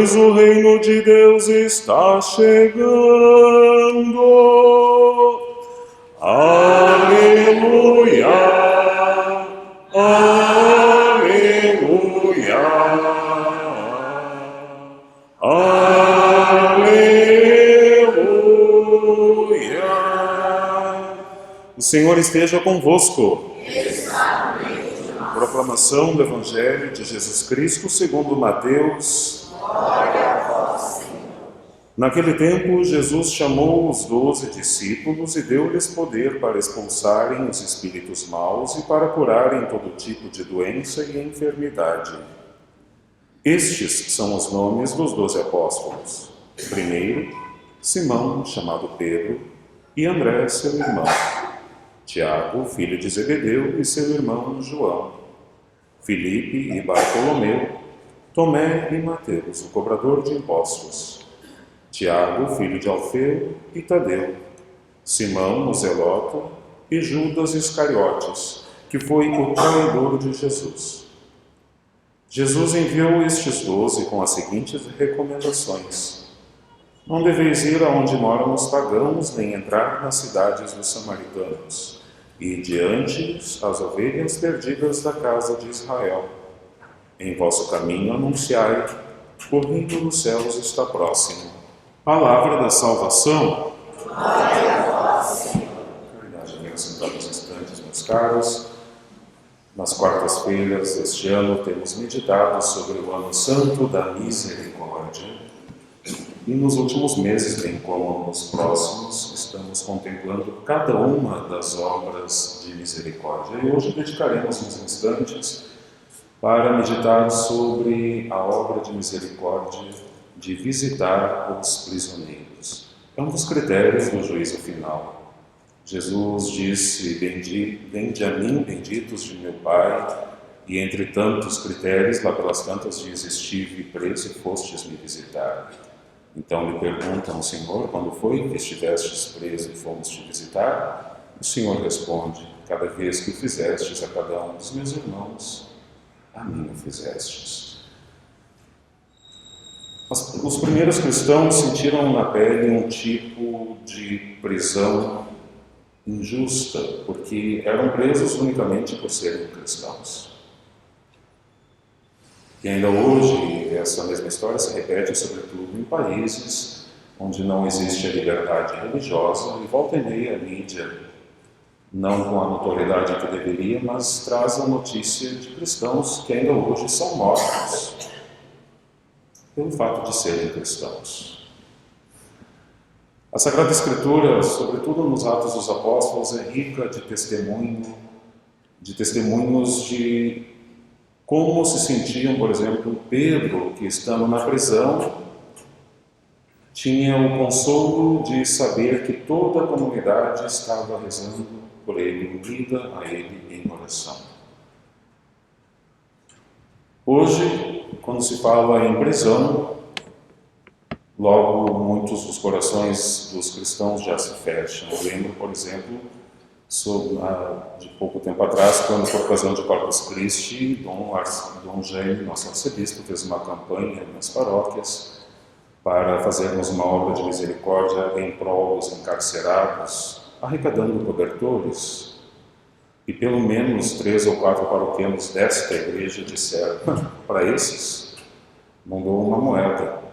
pois o reino de Deus está chegando. Aleluia, aleluia, aleluia. O Senhor esteja convosco. Proclamação do Evangelho de Jesus Cristo segundo Mateus. Glória a vós, Senhor. Naquele tempo, Jesus chamou os 12 discípulos e deu-lhes poder para expulsarem os espíritos maus e para curarem todo tipo de doença e enfermidade. Estes são os nomes dos 12 apóstolos. Primeiro, Simão, chamado Pedro, e André, seu irmão. Tiago, filho de Zebedeu, e seu irmão João. Filipe e Bartolomeu, Tomé e Mateus, o cobrador de impostos, Tiago, filho de Alfeu, e Tadeu, Simão, o Zelota, e Judas Iscariotes, que foi o traidor de Jesus. Jesus enviou estes 12 com as seguintes recomendações: não deveis ir aonde moram os pagãos, nem entrar nas cidades dos samaritanos, e diante as ovelhas perdidas da casa de Israel. Em vosso caminho anunciai, o reino dos céus está próximo. Palavra da salvação. Glória a vós, Senhor. Caridade, venham sentar nos instantes, meus caros. Nas quartas-feiras deste ano temos meditado sobre o Ano Santo da Misericórdia. E nos últimos meses, bem como nos próximos, estamos contemplando cada uma das obras de misericórdia. E hoje dedicaremos uns instantes para meditar sobre a obra de misericórdia de visitar os prisioneiros. É um dos critérios do juízo final. Jesus disse: "Vinde a mim, benditos de meu Pai", e entre tantos critérios, lá pelas tantas dias estive preso e fostes me visitar. Então lhe perguntam: Senhor, quando foi que estivestes preso e fomos te visitar? O Senhor responde: cada vez que o fizestes a cada um dos meus irmãos, a mim o fizestes. Os primeiros cristãos sentiram na pele um tipo de prisão injusta, porque eram presos unicamente por serem cristãos. E ainda hoje, essa mesma história se repete, sobretudo em países onde não existe a liberdade religiosa, e volta e meia a mídia, não com a notoriedade que deveria, mas traz a notícia de cristãos que ainda hoje são mortos pelo fato de serem cristãos. A Sagrada Escritura, sobretudo nos Atos dos Apóstolos, é rica de testemunhos de como se sentiam, por exemplo, Pedro, que estando na prisão, tinha o consolo de saber que toda a comunidade estava rezando por ele, unida a ele em oração. Hoje, quando se fala em prisão, logo muitos dos corações dos cristãos já se fecham. Eu lembro, por exemplo, de pouco tempo atrás, quando por ocasião de Corpus Christi, Dom Jaime, nosso arcebispo, fez uma campanha nas paróquias para fazermos uma obra de misericórdia em prol dos encarcerados, arrecadando cobertores. E pelo menos 3 ou 4 paroquianos desta igreja disseram: para esses, não dou uma moeda.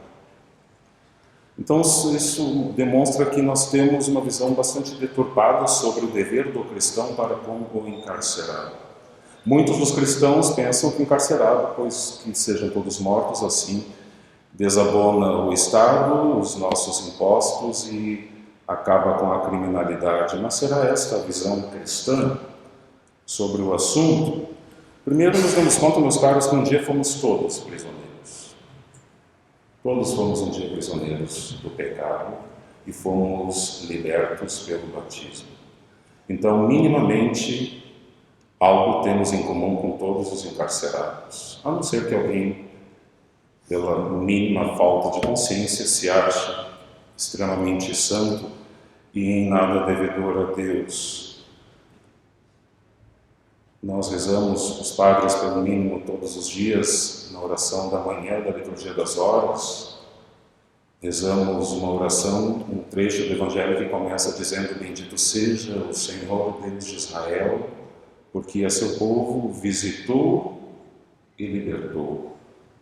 Então isso demonstra que nós temos uma visão bastante deturpada sobre o dever do cristão para com o encarcerado. Muitos dos cristãos pensam que o encarcerado, pois que sejam todos mortos, assim desabona o Estado, os nossos impostos e acaba com a criminalidade. Mas será esta a visão cristã sobre o assunto? Primeiro nos damos conta, meus caros, que um dia fomos todos prisioneiros. Todos fomos um dia prisioneiros do pecado e fomos libertos pelo batismo. Então, minimamente, algo temos em comum com todos os encarcerados, a não ser que alguém, pela mínima falta de consciência, se ache extremamente santo e em nada devedor a Deus. Nós rezamos, os padres, pelo mínimo, todos os dias, na oração da manhã da liturgia das horas. Rezamos uma oração, um trecho do Evangelho que começa dizendo: Bendito seja o Senhor, Deus de Israel, porque a seu povo visitou e libertou,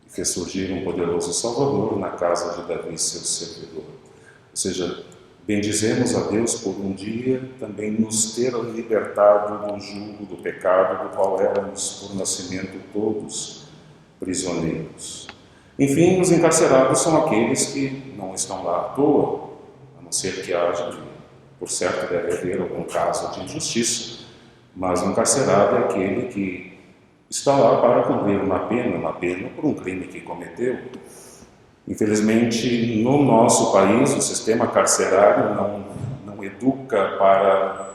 e fez surgir um poderoso Salvador na casa de Davi, seu servidor. Ou seja, bendizemos a Deus por um dia também nos ter libertado do jugo do pecado, do qual éramos por nascimento todos prisioneiros. Enfim, os encarcerados são aqueles que não estão lá à toa, a não ser que haja, por certo deve haver algum caso de injustiça, mas o encarcerado é aquele que está lá para cumprir uma pena por um crime que cometeu. Infelizmente, no nosso país, o sistema carcerário não educa para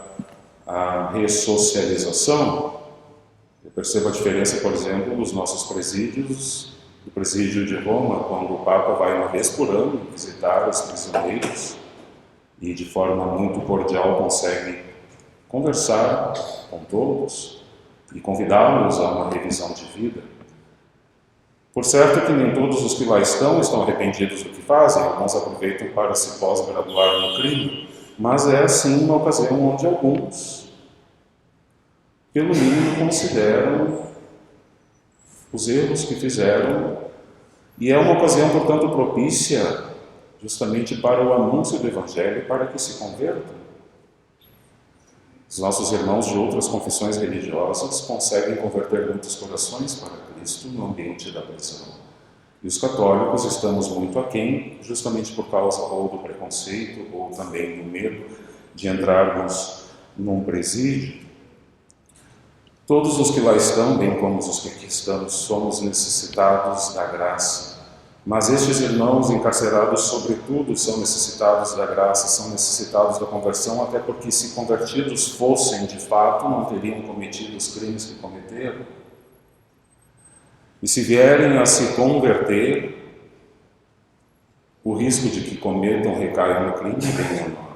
a ressocialização. Eu percebo a diferença, por exemplo, dos nossos presídios, do presídio de Roma, quando o Papa vai uma vez por ano visitar os prisioneiros e de forma muito cordial consegue conversar com todos e convidá-los a uma revisão de vida. Por certo que nem todos os que lá estão arrependidos do que fazem, alguns aproveitam para se pós-graduar no crime, mas é sim uma ocasião onde alguns, pelo mínimo, consideram os erros que fizeram, e é uma ocasião, portanto, propícia justamente para o anúncio do Evangelho, para que se convertam. Os nossos irmãos de outras confissões religiosas conseguem converter muitos corações para Cristo no ambiente da prisão. E os católicos estamos muito aquém, justamente por causa ou do preconceito ou também do medo de entrarmos num presídio. Todos os que lá estão, bem como os que aqui estamos, somos necessitados da graça. Mas estes irmãos encarcerados, sobretudo, são necessitados da graça, são necessitados da conversão, até porque, se convertidos fossem de fato, não teriam cometido os crimes que cometeram. E se vierem a se converter, o risco de que cometam recaiam no crime é bem menor.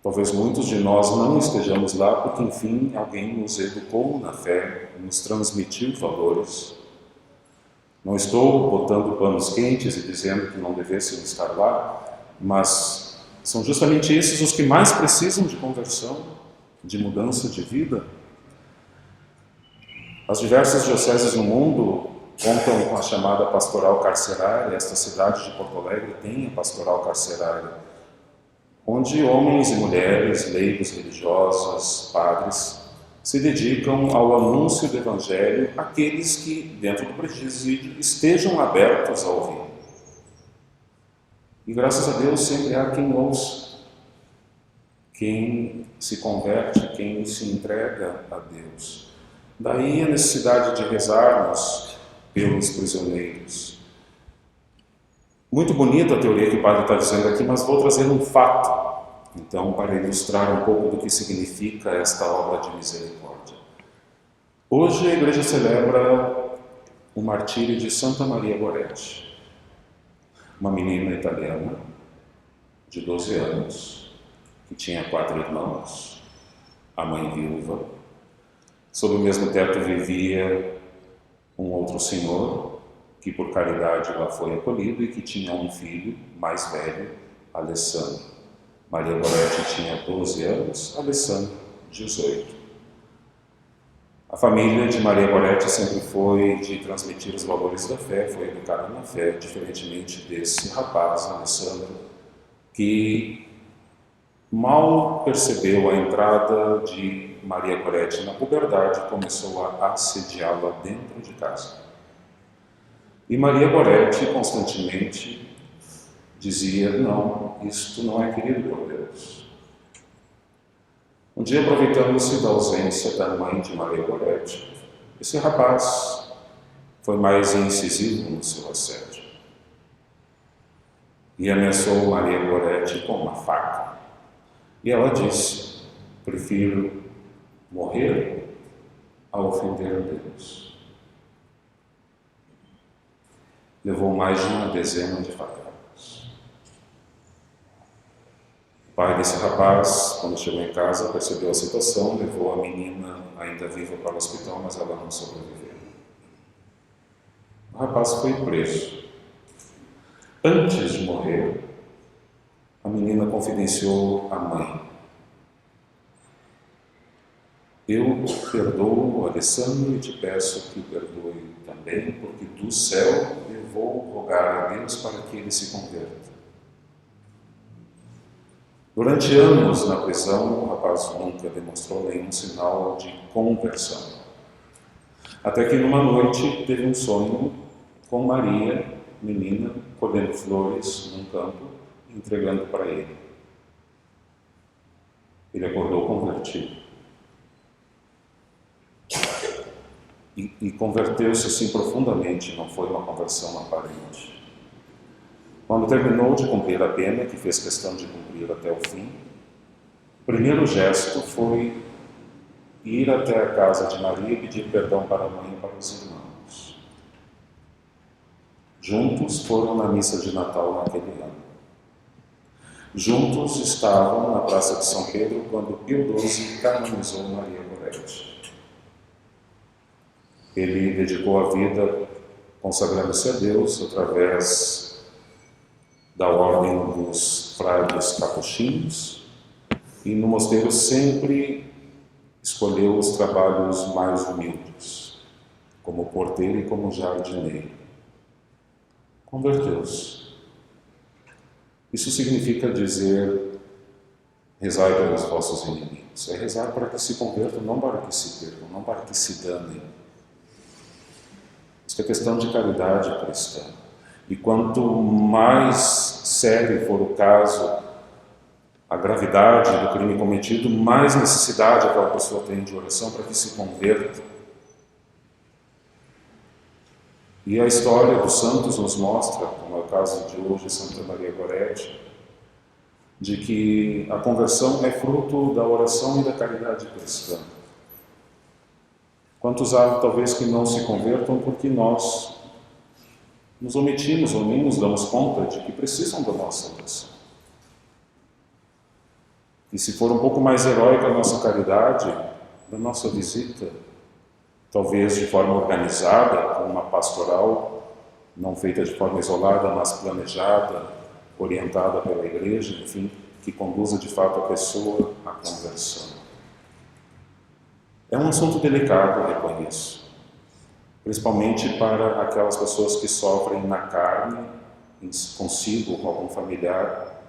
Talvez muitos de nós não estejamos lá porque, enfim, alguém nos educou na fé, nos transmitiu valores. Não estou botando panos quentes e dizendo que não devessem estar lá, mas são justamente esses os que mais precisam de conversão, de mudança de vida. As diversas dioceses no mundo contam com a chamada pastoral carcerária. Esta cidade de Porto Alegre tem a pastoral carcerária, onde homens e mulheres, leigos, religiosas, padres, se dedicam ao anúncio do Evangelho àqueles que, dentro do presídio, estejam abertos a ouvir. E graças a Deus sempre há quem ouça, quem se converte, quem se entrega a Deus. Daí a necessidade de rezarmos pelos prisioneiros. Muito bonita a teoria que o padre está dizendo aqui, mas vou trazer um fato, então, para ilustrar um pouco do que significa esta obra de misericórdia. Hoje a Igreja celebra o martírio de Santa Maria Goretti, uma menina italiana de 12 anos, que tinha 4 irmãos, a mãe viúva. Sob o mesmo teto vivia um outro senhor, que por caridade lá foi acolhido e que tinha um filho mais velho, Alessandro. Maria Goretti tinha 12 anos, Alessandro, 18. A família de Maria Goretti sempre foi de transmitir os valores da fé, foi educada na fé, diferentemente desse rapaz, Alessandro, que mal percebeu a entrada de Maria Goretti na puberdade e começou a assediá-la dentro de casa. E Maria Goretti constantemente dizia: não, isto não é querido por Deus. Um dia, aproveitando-se da ausência da mãe de Maria Goretti, esse rapaz foi mais incisivo no seu assédio e ameaçou Maria Goretti com uma faca. E ela disse: prefiro morrer a ofender a Deus. Levou mais de uma dezena de facadas. O pai desse rapaz, quando chegou em casa, percebeu a situação, levou a menina ainda viva para o hospital, mas ela não sobreviveu. O rapaz foi preso. Antes de morrer, a menina confidenciou à mãe: eu perdoo, Alessandro, e te peço que perdoe também, porque do céu eu vou rogar a Deus para que ele se converta. Durante anos na prisão, o rapaz nunca demonstrou nenhum sinal de conversão. Até que numa noite teve um sonho com Maria, menina, colhendo flores num campo e entregando para ele. Ele acordou convertido. E converteu-se assim profundamente, não foi uma conversão aparente. Quando terminou de cumprir a pena, que fez questão de cumprir até o fim, o primeiro gesto foi ir até a casa de Maria e pedir perdão para a mãe e para os irmãos. Juntos foram na missa de Natal naquele ano. Juntos estavam na Praça de São Pedro quando Pio XII canonizou Maria Goretti. Ele dedicou a vida consagrando-se a Deus através da ordem dos frades capuchinhos e no mosteiro sempre escolheu os trabalhos mais humildes, como porteiro e como jardineiro. Converteu-se. Isso significa dizer: rezai pelos vossos inimigos. É rezar para que se convertam, não para que se percam, não para que se danem. Isso é questão de caridade cristã. E quanto mais sério for o caso, a gravidade do crime cometido, mais necessidade aquela pessoa tem de oração para que se converta. E a história dos santos nos mostra, como é o caso de hoje, Santa Maria Goretti, de que a conversão é fruto da oração e da caridade cristã. Quantos há, talvez, que não se convertam porque nós nos omitimos ou nem nos damos conta de que precisam da nossa oração. E se for um pouco mais heróica a nossa caridade, da nossa visita, talvez de forma organizada, com uma pastoral, não feita de forma isolada, mas planejada, orientada pela igreja, enfim, que conduza de fato a pessoa à conversão. É um assunto delicado, reconheço, principalmente para aquelas pessoas que sofrem na carne, consigo, com algum familiar,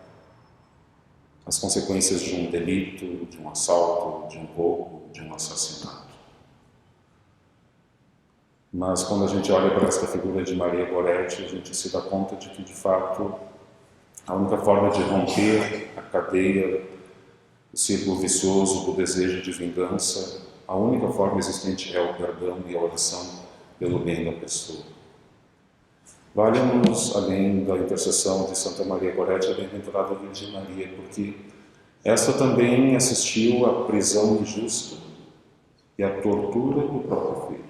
as consequências de um delito, de um assalto, de um roubo, de um assassinato. Mas quando a gente olha para esta figura de Maria Goretti, a gente se dá conta de que, de fato, a única forma de romper a cadeia, o círculo vicioso do desejo de vingança, a única forma existente é o perdão e a oração pelo bem da pessoa. Valha-nos, além da intercessão de Santa Maria Goretti, a bem-aventurada Virgem Maria, porque esta também assistiu à prisão injusta e à tortura do próprio filho.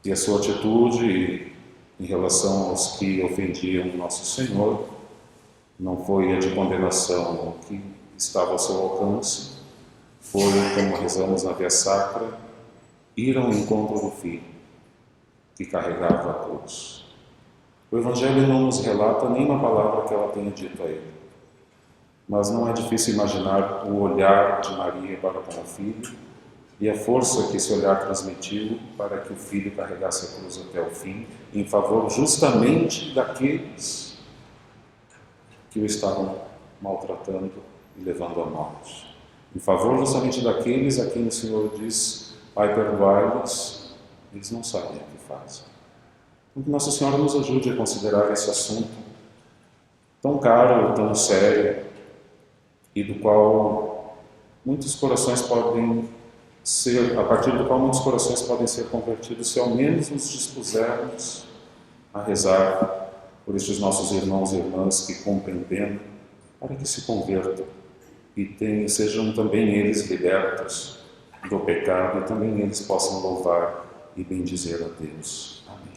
E a sua atitude em relação aos que ofendiam Nosso Senhor não foi a de condenação que estava ao seu alcance, foi, como rezamos na Via Sacra, ir ao encontro do filho que carregava a cruz. O Evangelho não nos relata nem uma palavra que ela tenha dito a ele, mas não é difícil imaginar o olhar de Maria para com o filho e a força que esse olhar transmitiu para que o filho carregasse a cruz até o fim, em favor justamente daqueles que o estavam maltratando e levando à morte. Em favor justamente daqueles a quem o Senhor diz: Pai, perdoai-lhes, eles não sabem o que fazem. Então, que Nossa Senhora nos ajude a considerar esse assunto tão caro, tão sério, e do qual muitos corações podem ser, a partir do qual muitos corações podem ser convertidos, se ao menos nos dispusermos a rezar por estes nossos irmãos e irmãs que cumprem pena, para que se convertam e sejam também eles libertos do pecado e também eles possam louvar e bendizer a Deus. Amém.